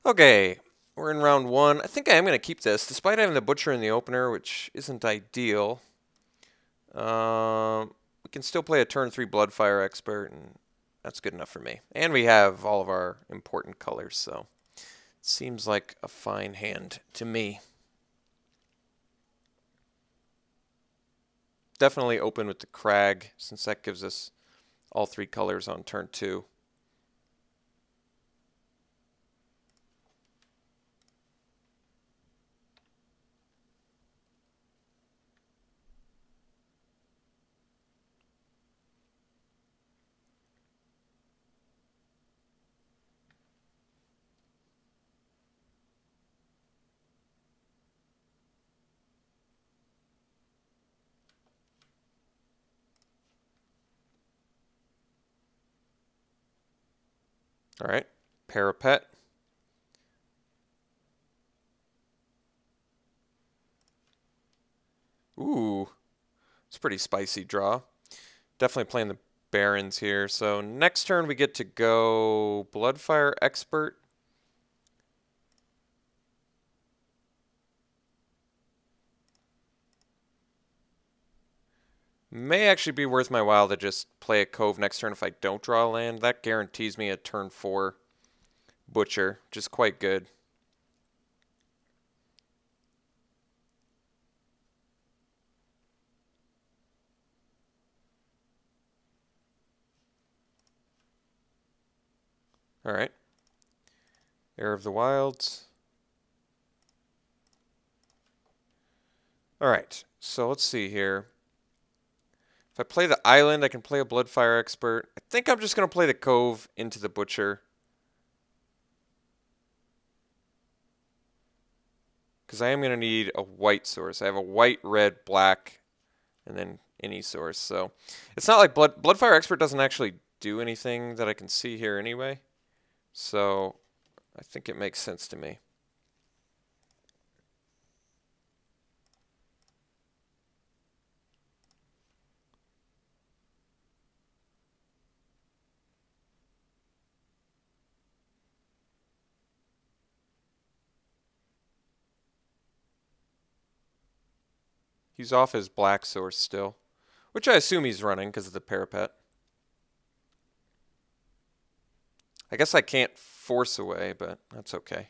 Okay, we're in round one. I think I am going to keep this, despite having the Butcher in the opener, which isn't ideal. We can still play a turn 3 Bloodfire Expert, and that's good enough for me. And we have all of our important colors, so it seems like a fine hand to me. Definitely open with the Crag, since that gives us all 3 colors on turn 2. All right, Parapet. Ooh, it's a pretty spicy draw. Definitely playing the Barons here. So next turn we get to go Bloodfire Expert. May actually be worth my while to just play a Cove next turn if I don't draw a land. That guarantees me a turn 4 Butcher, which is quite good. All right. Heir of the Wilds. All right, so let's see here. If I play the Island, I can play a Bloodfire Expert. I think I'm just going to play the Cove into the Butcher. Because I am going to need a white source. I have a white, red, black, and then any source. So it's not like Bloodfire Expert doesn't actually do anything that I can see here anyway. So I think it makes sense to me. He's off his black source still, which I assume he's running because of the parapet. I guess I can't force away, but that's okay.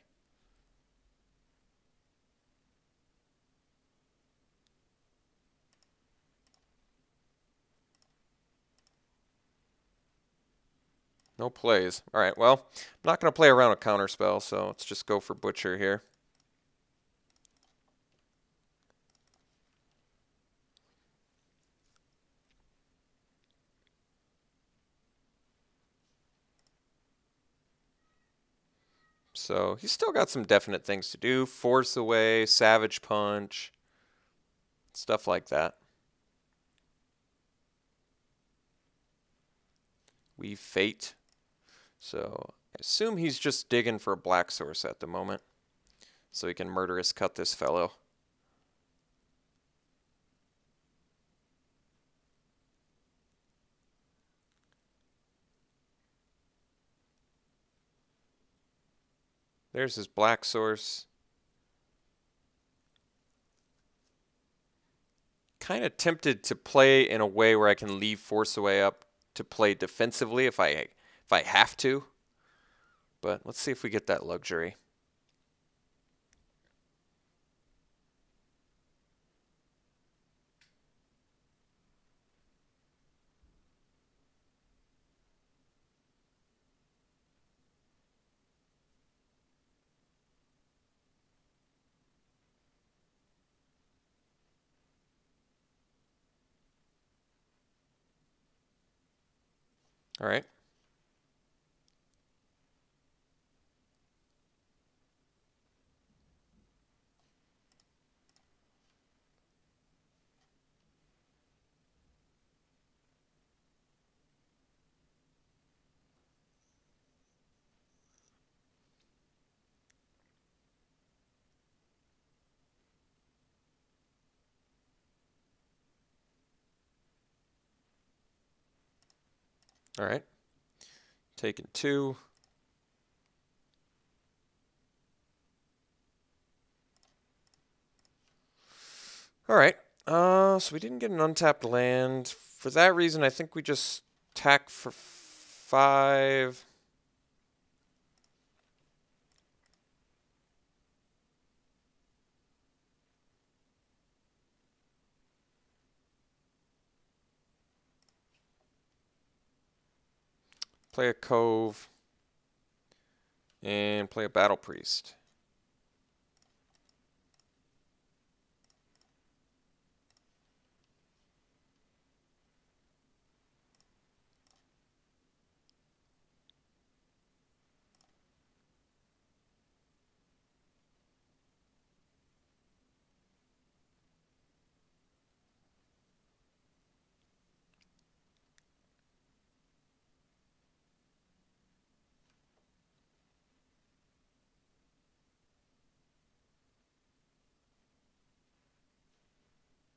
No plays. All right, well, I'm not going to play around a counterspell, so let's just go for Butcher here. So he's still got some definite things to do. Force away, Savage Punch, stuff like that. Weave Fate. So I assume he's just digging for a black source at the moment, so he can murderous cut this fellow. There's his black source. Kind of tempted to play in a way where I can leave Force Away up to play defensively if I have to. But let's see if we get that luxury. All right. All right. Taking 2. Alright, so we didn't get an untapped land. For that reason, I think we just tack for 5. Play a Cove. And play a Battle Priest.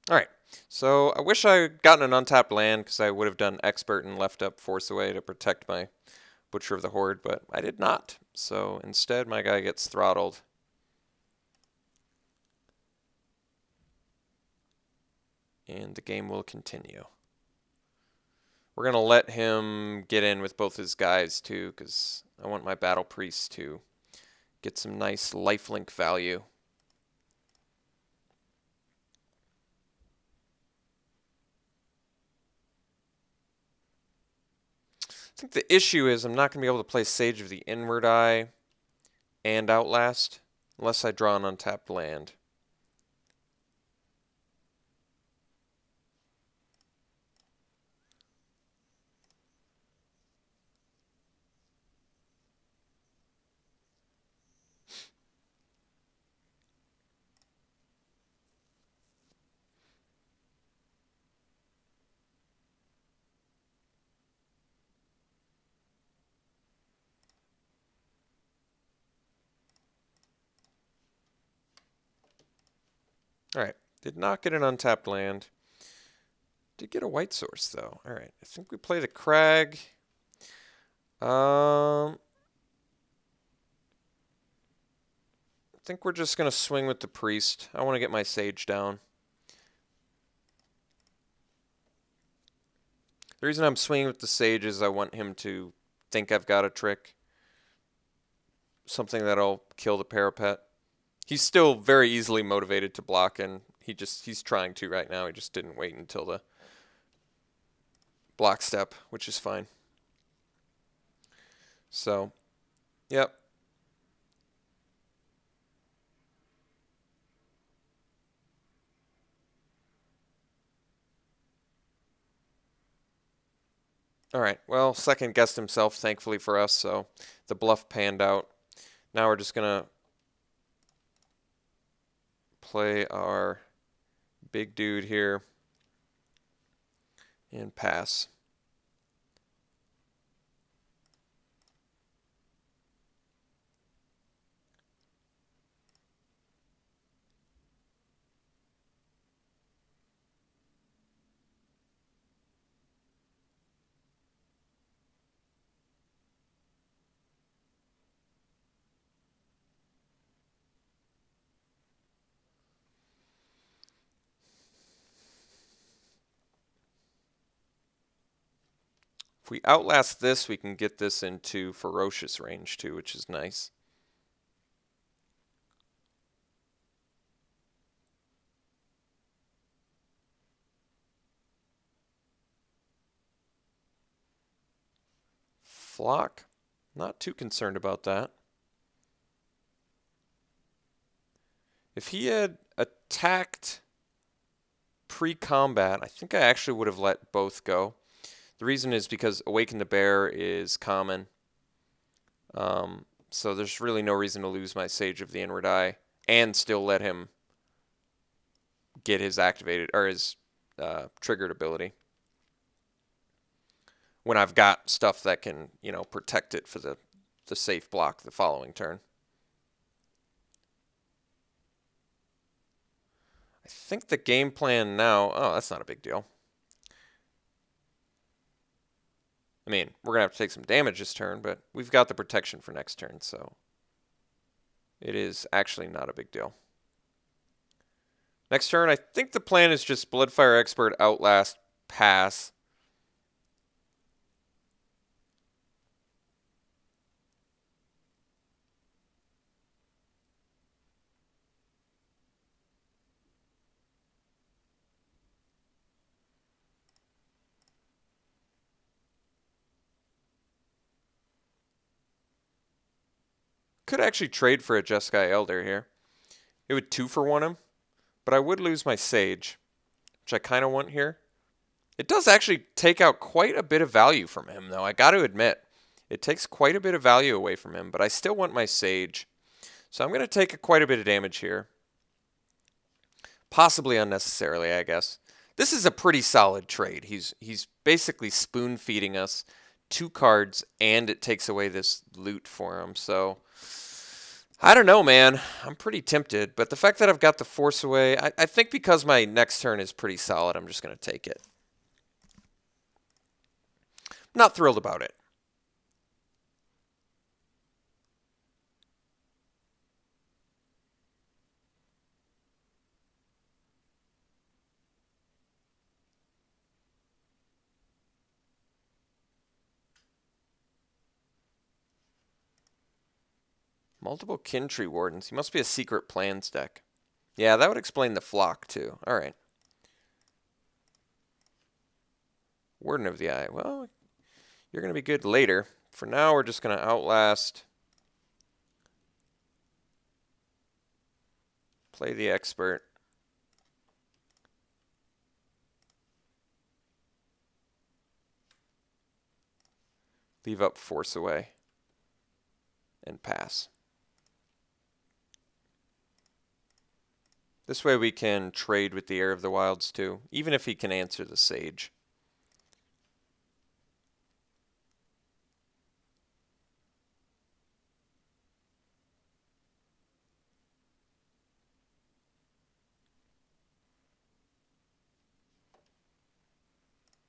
Alright, so I wish I had gotten an untapped land because I would have done Expert and left up Force Away to protect my Butcher of the Horde, but I did not. So instead, my guy gets throttled. And the game will continue. We're going to let him get in with both his guys too, because I want my Battle Priest to get some nice lifelink value. I think the issue is I'm not going to be able to play Sage of the Inward Eye and Outlast unless I draw an untapped land. Alright, did not get an untapped land. Did get a white source though. Alright, I think we play the Crag. I think we're just going to swing with the Priest. I want to get my Sage down. The reason I'm swinging with the Sage is I want him to think I've got a trick. Something that'll kill the Parapet. He's still very easily motivated to block, and he's trying to right now. He just didn't wait until the block step, which is fine. So, yep. Alright, well, second guessed himself, thankfully for us, so the bluff panned out. Now we're just going to play our big dude here and pass. If we outlast this, we can get this into ferocious range too, which is nice. Flock, not too concerned about that. If he had attacked pre-combat, I think I actually would have let both go. The reason is because Awaken the Bear is common. So there's really no reason to lose my Sage of the Inward Eye and still let him get his activated or his triggered ability when I've got stuff that can, you know, protect it for the safe block the following turn. I think the game plan now, oh, that's not a big deal. I mean, we're going to have to take some damage this turn, but we've got the protection for next turn, so it is actually not a big deal. Next turn, I think the plan is just Bloodfire Expert, Outlast, pass. Could actually trade for a Jeskai Elder here. It would 2-for-1 him, but I would lose my Sage, which I kind of want here. It does actually take out quite a bit of value from him, though. I got to admit, it takes quite a bit of value away from him, but I still want my Sage. So I'm going to take quite a bit of damage here. Possibly unnecessarily, I guess. This is a pretty solid trade. He's basically spoon-feeding us 2 cards, and it takes away this loot for him. So I don't know, man. I'm pretty tempted, but the fact that I've got the Force away, I think because my next turn is pretty solid, I'm just going to take it. Not thrilled about it. Multiple Kin Tree Wardens. He must be a Secret Plans deck. Yeah, that would explain the Flock, too. All right. Warden of the Eye. Well, you're going to be good later. For now, we're just going to Outlast. Play the Expert. Leave up Force away. And pass. This way we can trade with the Heir of the Wilds too, even if he can answer the Sage.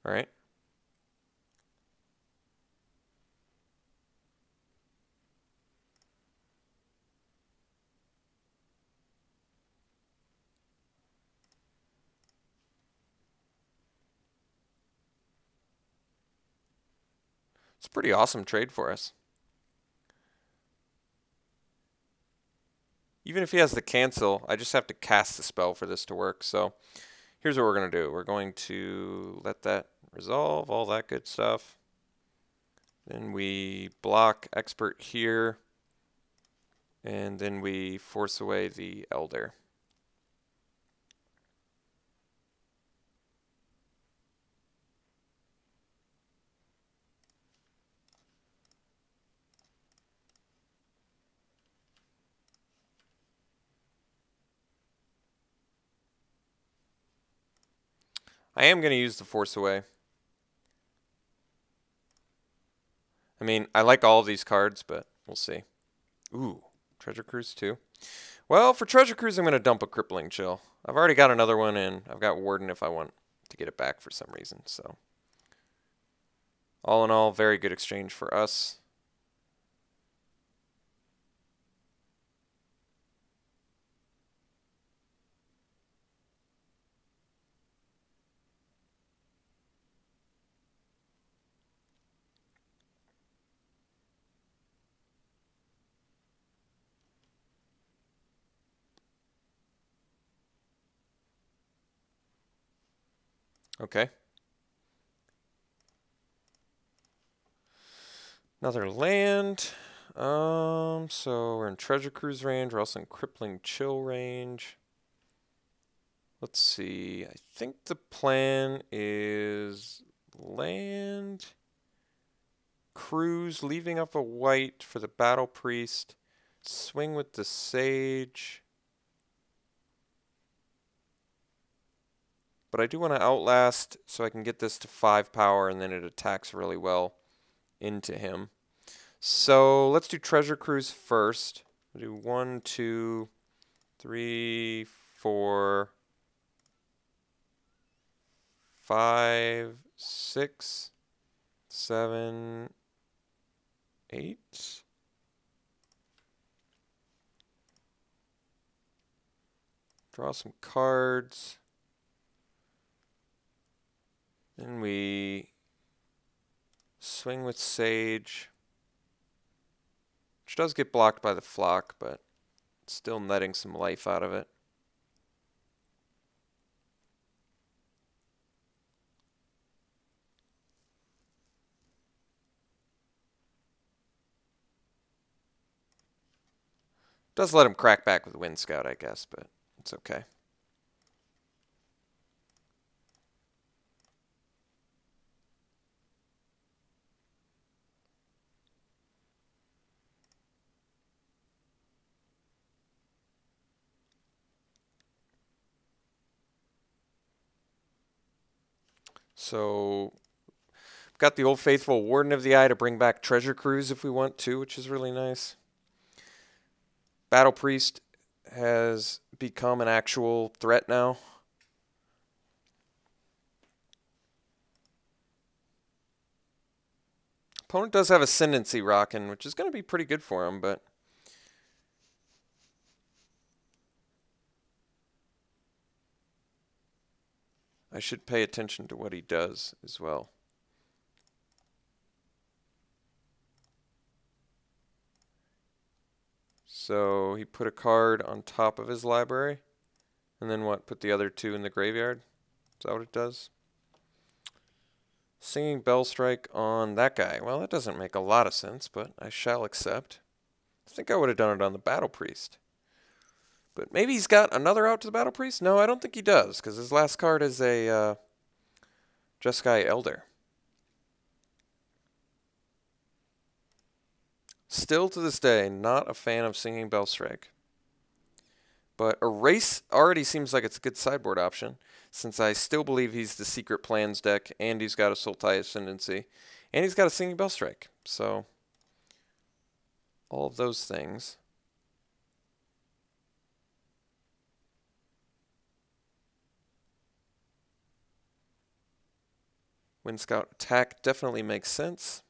All right. It's a pretty awesome trade for us. Even if he has the cancel, I just have to cast the spell for this to work. So here's what we're going to do. We're going to let that resolve, all that good stuff. Then we block Expert here. And then we force away the Elder. I am going to use the Force away. I mean, I like all of these cards, but we'll see. Ooh, Treasure Cruise too. Well, for Treasure Cruise, I'm going to dump a Crippling Chill. I've already got another one, and I've got Warden if I want to get it back for some reason. So, all in all, very good exchange for us. Okay. Another land. So we're in Treasure Cruise range. We're also in Crippling Chill range. Let's see. I think the plan is land, cruise, leaving up a white for the Battle Priest, swing with the Sage. But I do want to Outlast so I can get this to 5 power, and then it attacks really well into him. So let's do Treasure Cruise first. We'll do 1, 2, 3, 4, 5, 6, 7, 8. Draw some cards. Then we swing with Sage, which does get blocked by the flock, but it's still netting some life out of it. Does let him crack back with Wind Scout, I guess, but it's okay. So, got the Old Faithful Warden of the Eye to bring back Treasure Cruise if we want to, which is really nice. Battle Priest has become an actual threat now. Opponent does have Ascendancy rocking, which is going to be pretty good for him, but I should pay attention to what he does as well. So he put a card on top of his library, and then what? Put the other two in the graveyard? Is that what it does? Singing Bell Strike on that guy. Well, that doesn't make a lot of sense, but I shall accept. I think I would have done it on the Battle Priest. But maybe he's got another out to the Battle Priest? No, I don't think he does, because his last card is a Jeskai Elder. Still to this day, not a fan of Singing Bell Strike. But Erase already seems like it's a good sideboard option, since I still believe he's the Secret Plans deck, and he's got a Sultai Ascendancy, and he's got a Singing Bell Strike. So, all of those things. Wind Scout attack definitely makes sense.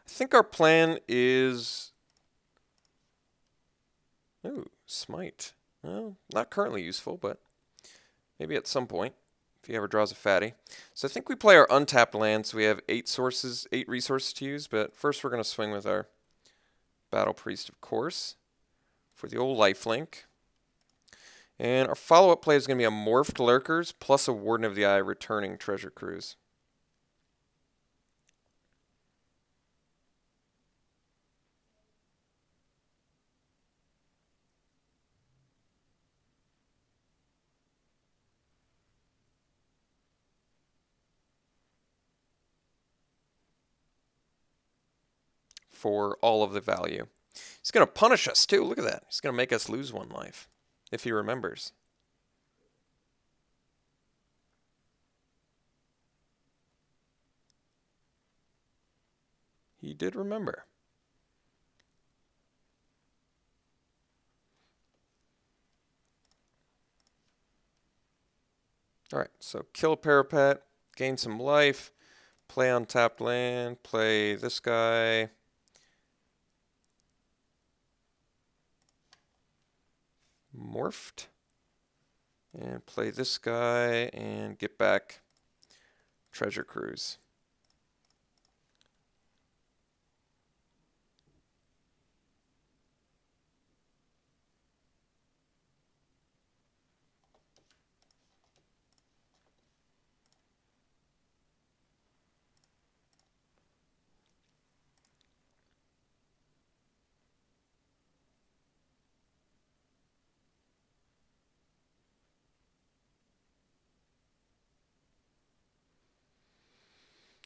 I think our plan is... Ooh, Smite. Well, not currently useful, but maybe at some point, if he ever draws a fatty. So I think we play our untapped land, so we have 8 resources to use, but first we're going to swing with our Battle Priest, of course, for the old lifelink. And our follow-up play is going to be a Morphed Lurkers plus a Warden of the Eye returning Treasure Cruise. For all of the value. He's going to punish us too. Look at that. He's going to make us lose 1 life, if he remembers. He did remember. Alright, so kill a Parapet, gain some life, play on tapped land, play this guy. Morphed. And play this guy and get back Treasure Cruise.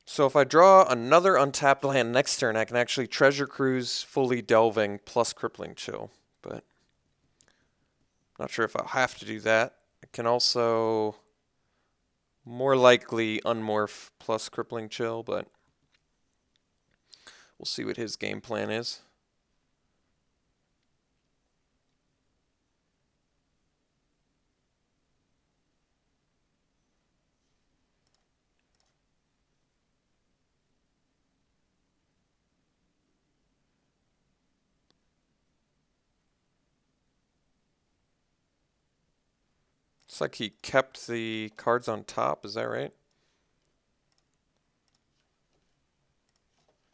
So if I draw another untapped land next turn, I can actually Treasure Cruise, fully delving, plus Crippling Chill. But not sure if I'll have to do that. I can also more likely unmorph plus Crippling Chill, but we'll see what his game plan is. Looks like he kept the cards on top, is that right?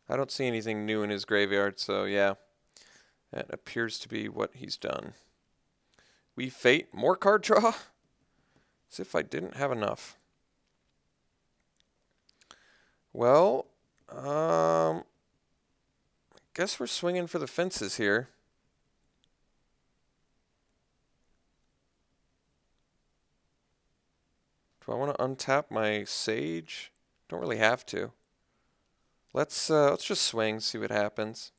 I don't see anything new in his graveyard, so yeah. That appears to be what he's done. We Fate, more card draw? As if I didn't have enough. Well, I guess we're swinging for the fences here. Do I want to untap my Sage? Don't really have to. Let's just swing, see what happens.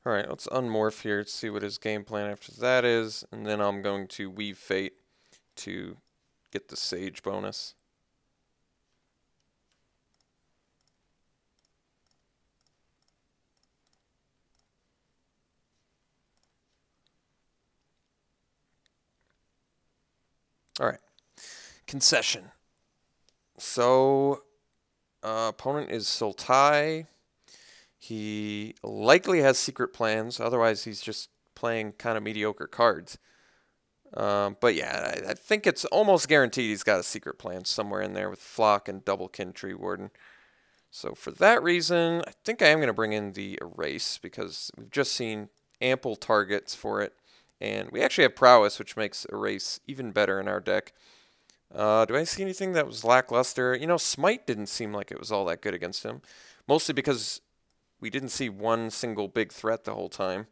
Alright, let's unmorph here to see what his game plan after that is, and then I'm going to Weave Fate to get the Sage bonus. Alright, concession. So, opponent is Sultai. He likely has secret plans, otherwise he's just playing kind of mediocre cards. But yeah, I think it's almost guaranteed he's got a secret plan somewhere in there with Flock and Doublekin Tree Warden. So for that reason, I think I am going to bring in the Erase because we've just seen ample targets for it. And we actually have Prowess, which makes Erase even better in our deck. Do I see anything that was lackluster? You know, Smite didn't seem like it was all that good against him. Mostly because we didn't see one single big threat the whole time.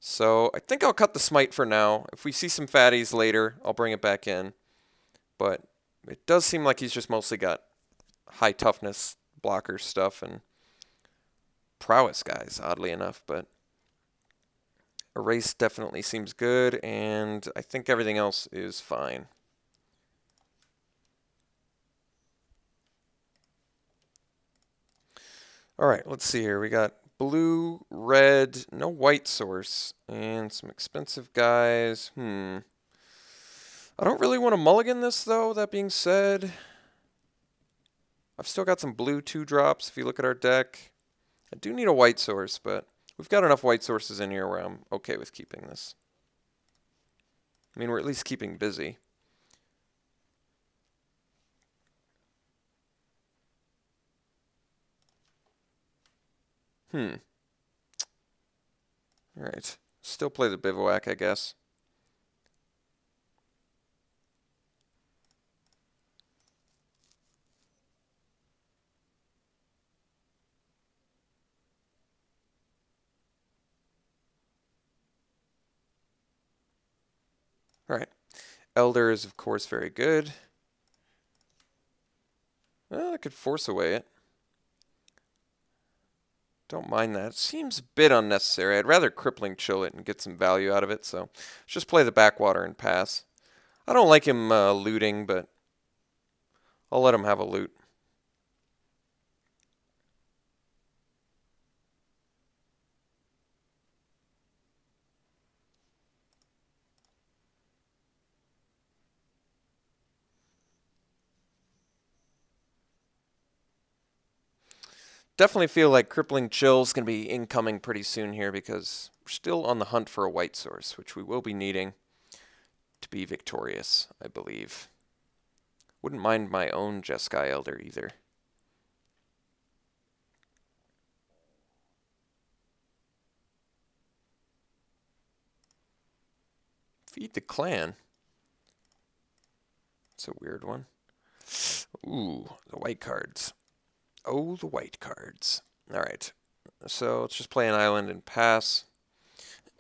So I think I'll cut the Smite for now. If we see some fatties later, I'll bring it back in. But it does seem like he's just mostly got high toughness blocker stuff and Prowess guys, oddly enough. But Erase definitely seems good, and I think everything else is fine. Alright, let's see here. We got blue, red, no white source, and some expensive guys. I don't really want to mulligan this, though, that being said. I've still got some blue 2-drops if you look at our deck. I do need a white source, but we've got enough white sources in here where I'm okay with keeping this. I mean, we're at least keeping busy. Alright. Still play the Bivouac, I guess. Alright. Elder is, of course, very good. Well, I could force away it. Don't mind that. It seems a bit unnecessary. I'd rather Crippling Chill it and get some value out of it, so let's just play the Backwater and pass. I don't like him looting, but I'll let him have a loot. Definitely feel like Crippling Chill's going to be incoming pretty soon here because we're still on the hunt for a white source, which we will be needing to be victorious, I believe. Wouldn't mind my own Jeskai Elder either. Feed the clan. It's a weird one. Ooh, the white cards. Oh, the white cards. Alright, so let's just play an island and pass.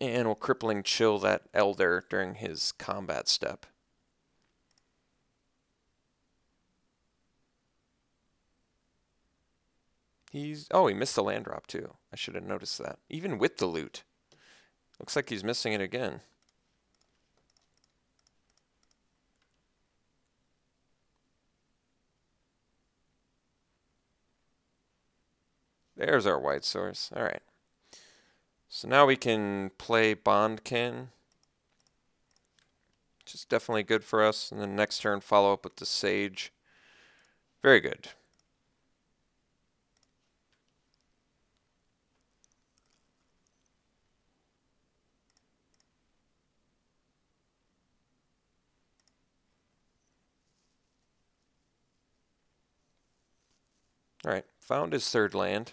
And we'll crippling chill that elder during his combat step. He missed the land drop too. I should have noticed that. Even with the loot. Looks like he's missing it again. There's our white source. Alright. So now we can play Bondkin. Which is definitely good for us. And then next turn follow up with the Sage. Very good. Alright, found his third land.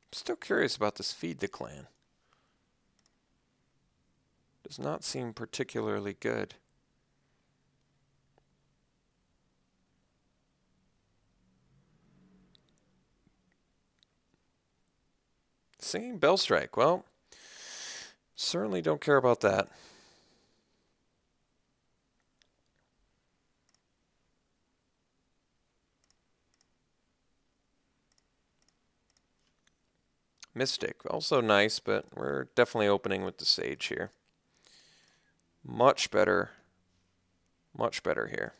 I'm still curious about this feed the clan. Does not seem particularly good. Singing Bell Strike, well, certainly don't care about that. Mystic, also nice, but we're definitely opening with the Sage here. Much better here.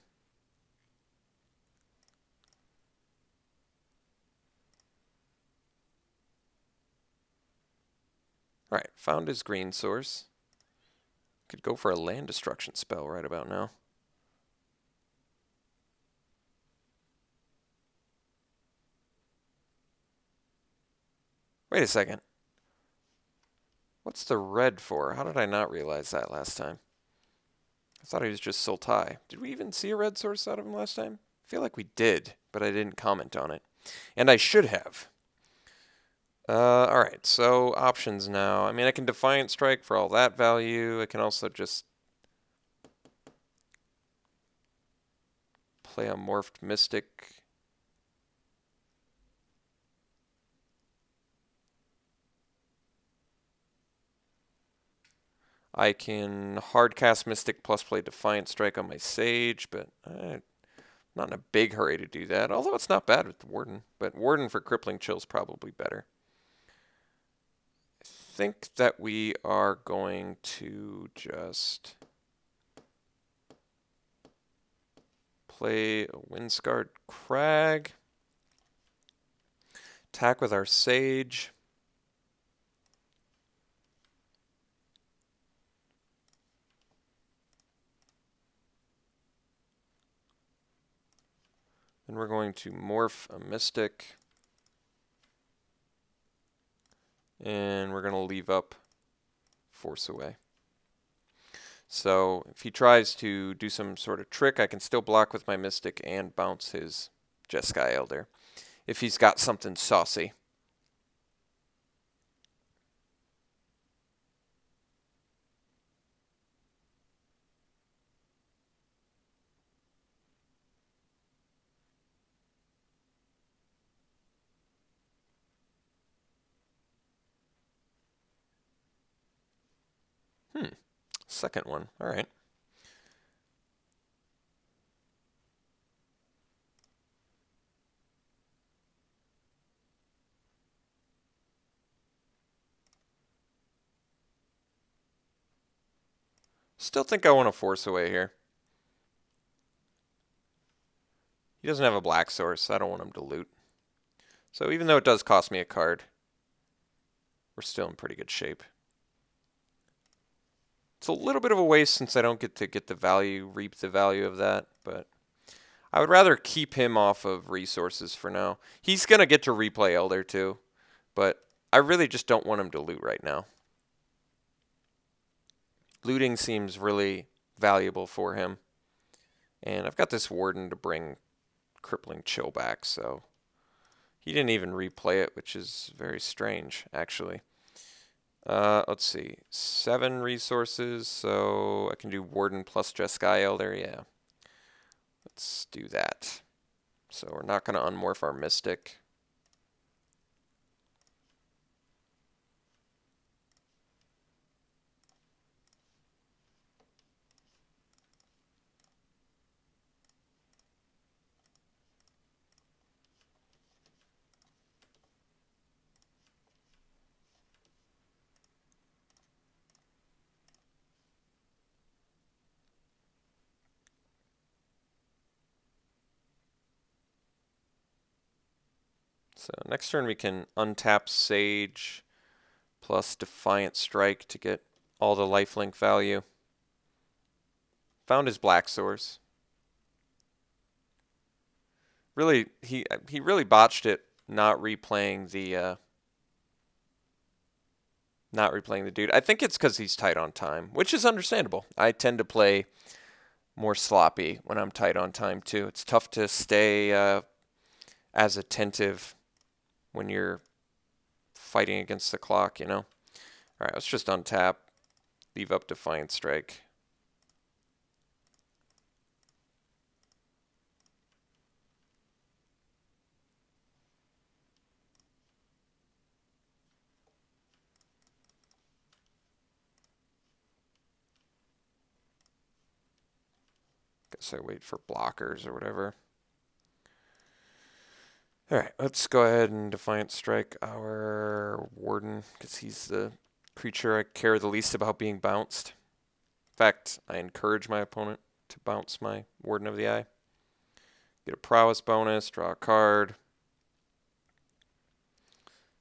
Alright, found his green source. Could go for a land destruction spell right about now. Wait a second. What's the red for? How did I not realize that last time? I thought he was just Sultai. Did we even see a red source out of him last time? I feel like we did, but I didn't comment on it. And I should have. Alright, so options now. I mean, I can Defiant Strike for all that value. I can also just play a Morphed Mystic. I can hardcast Mystic plus play Defiant Strike on my Sage, but I'm not in a big hurry to do that. Although it's not bad with the Warden, but Warden for Crippling Chill is probably better. I think that we are going to just play a Windscarred Crag, attack with our Sage. Then we're going to morph a Mystic. And we're going to leave up Force Away. So if he tries to do some sort of trick, I can still block with my Mystic and bounce his Jeskai Elder. If he's got something saucy. Second one. All right. Still think I want to Force Away here. He doesn't have a black source. I don't want him to loot. So even though it does cost me a card, we're still in pretty good shape. It's a little bit of a waste since I don't get to get the value, reap the value of that, but I would rather keep him off of resources for now. He's going to get to replay Elder too, but I really just don't want him to loot right now. Looting seems really valuable for him. And I've got this Warden to bring Crippling Chill back, so he didn't even replay it, which is very strange, actually. Let's see. 7 resources, so I can do Warden plus Jeskai Elder, yeah. Let's do that. So we're not going to unmorph our Mystic. So next turn we can untap Sage plus Defiant Strike to get all the lifelink value. Found his black source. Really, he really botched it not replaying the dude. I think it's because he's tight on time, which is understandable. I tend to play more sloppy when I'm tight on time too. It's tough to stay as attentive when you're fighting against the clock, you know? All right, let's just untap, leave up Defiant Strike. Guess I wait for blockers or whatever. All right, let's go ahead and Defiant Strike our Warden, because he's the creature I care the least about being bounced. In fact, I encourage my opponent to bounce my Warden of the Eye. Get a prowess bonus, draw a card.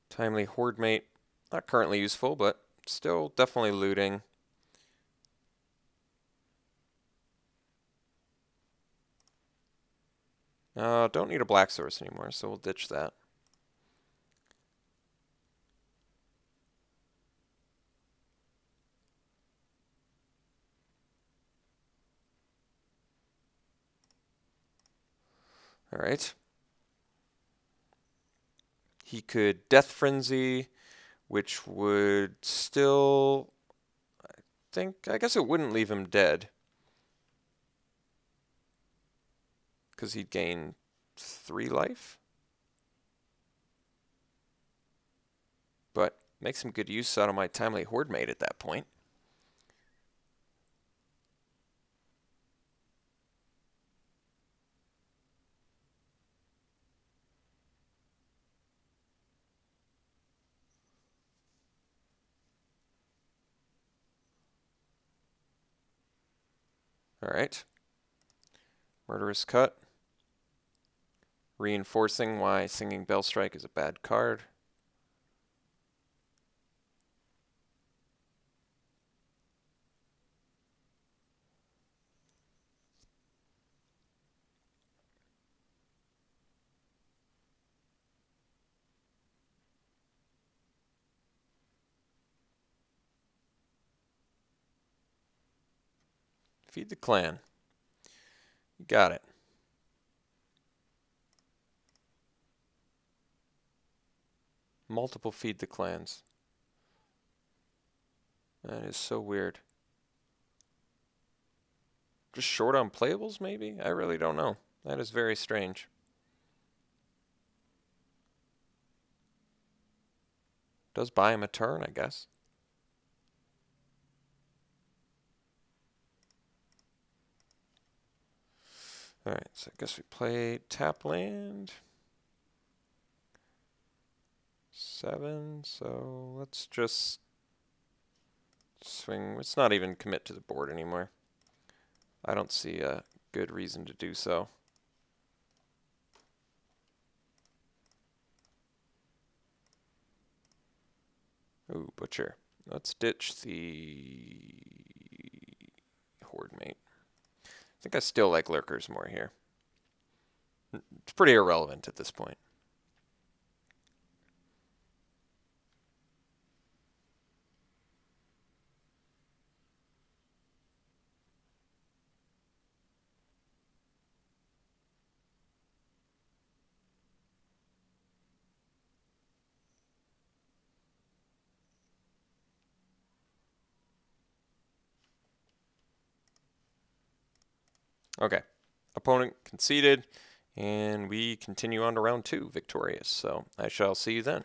Timely Horde Mate, not currently useful, but still definitely looting. Don't need a black source anymore, so we'll ditch that. All right. He could Death Frenzy, which would still, I guess it wouldn't leave him dead, because he'd gain 3 life. But make some good use out of my Timely Horde Mate at that point. All right. Murderous Cut. Reinforcing why Singing Bell Strike is a bad card. Feed the Clan. You got it. Multiple Feed the Clans. That is so weird. Just short on playables, maybe? I really don't know. That is very strange. Does buy him a turn, I guess. Alright, so I guess we play tap land. 7, so let's just swing. Let's not even commit to the board anymore. I don't see a good reason to do so. Ooh, Butcher. Let's ditch the Horde Mate. I think I still like Lurkers more here. It's pretty irrelevant at this point. Okay. Opponent conceded, and we continue on to round 2 victorious. So I shall see you then.